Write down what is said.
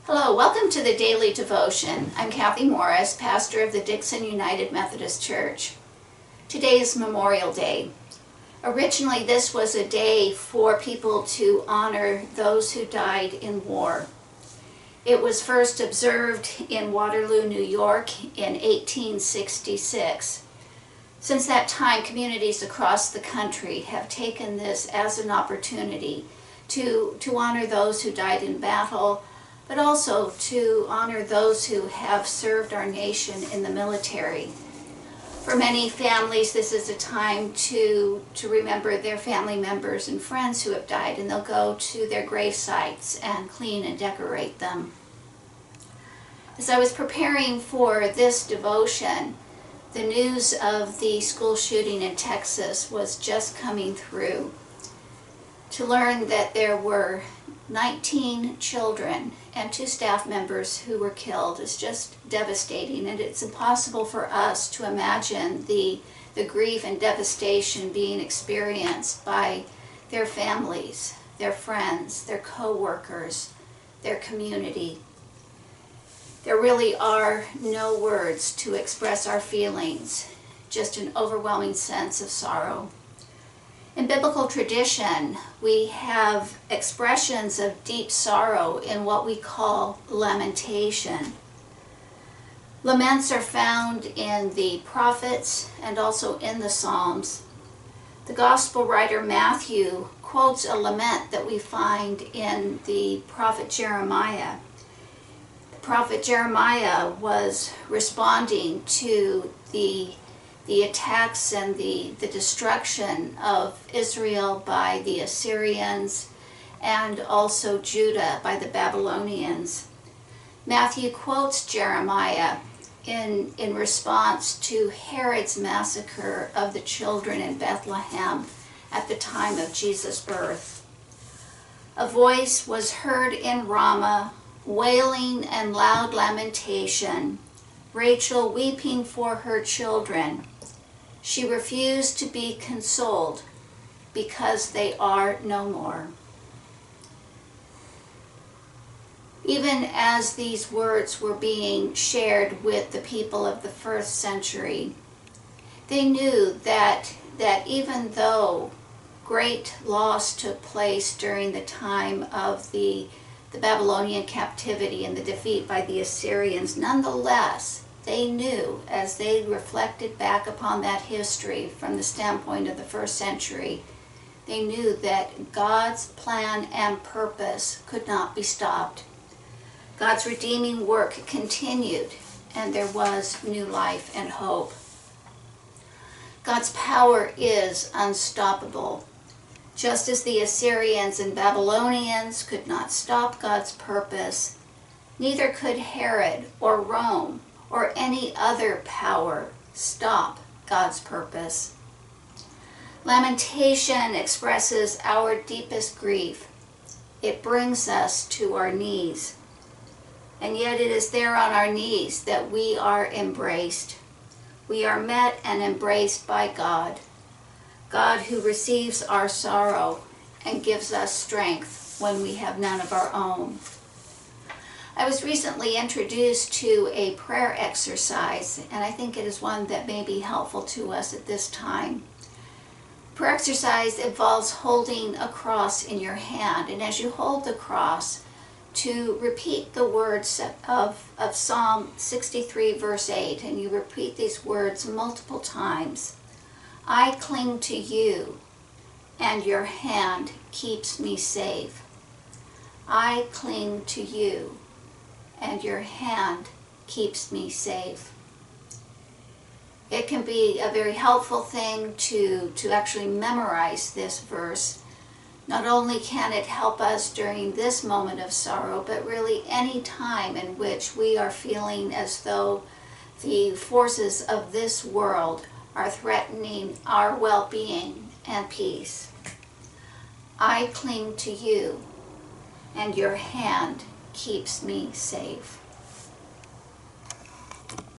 Hello, welcome to the Daily Devotion. I'm Kathy Morris, pastor of the Dixon United Methodist Church. Today is Memorial Day. Originally, this was a day for people to honor those who died in war. It was first observed in Waterloo, New York in 1866. Since that time, communities across the country have taken this as an opportunity to honor those who died in battle, but also to honor those who have served our nation in the military. For many families, this is a time to remember their family members and friends who have died, and they'll go to their grave sites and clean and decorate them. As I was preparing for this devotion, the news of the school shooting in Texas was just coming through. To learn that there were 19 children and 2 staff members who were killed is just devastating, and it's impossible for us to imagine the grief and devastation being experienced by their families, their friends, their co-workers, their community. There really are no words to express our feelings, just an overwhelming sense of sorrow. In biblical tradition, we have expressions of deep sorrow in what we call lamentation. Laments are found in the prophets and also in the Psalms. The gospel writer Matthew quotes a lament that we find in the prophet Jeremiah. The prophet Jeremiah was responding to the attacks and the destruction of Israel by the Assyrians and also Judah by the Babylonians. Matthew quotes Jeremiah in response to Herod's massacre of the children in Bethlehem at the time of Jesus' birth. A voice was heard in Ramah, wailing and loud lamentation, Rachel weeping for her children. She refused to be consoled because they are no more. Even as these words were being shared with the people of the first century, they knew that even though great loss took place during the time of the Babylonian captivity and the defeat by the Assyrians, nonetheless, they knew, as they reflected back upon that history from the standpoint of the first century, they knew that God's plan and purpose could not be stopped. God's redeeming work continued, and there was new life and hope. God's power is unstoppable. Just as the Assyrians and Babylonians could not stop God's purpose, neither could Herod or Rome or any other power stop God's purpose. Lamentation expresses our deepest grief. It brings us to our knees. And yet it is there on our knees that we are embraced. We are met and embraced by God. God who receives our sorrow and gives us strength when we have none of our own. I was recently introduced to a prayer exercise, and I think it is one that may be helpful to us at this time. Prayer exercise involves holding a cross in your hand, and as you hold the cross, to repeat the words of Psalm 63 verse 8, and you repeat these words multiple times. I cling to you, and your hand keeps me safe. I cling to you, and your hand keeps me safe. It can be a very helpful thing to actually memorize this verse. Not only can it help us during this moment of sorrow, but really any time in which we are feeling as though the forces of this world are threatening our well-being and peace. I cling to you, and your hand keeps me safe.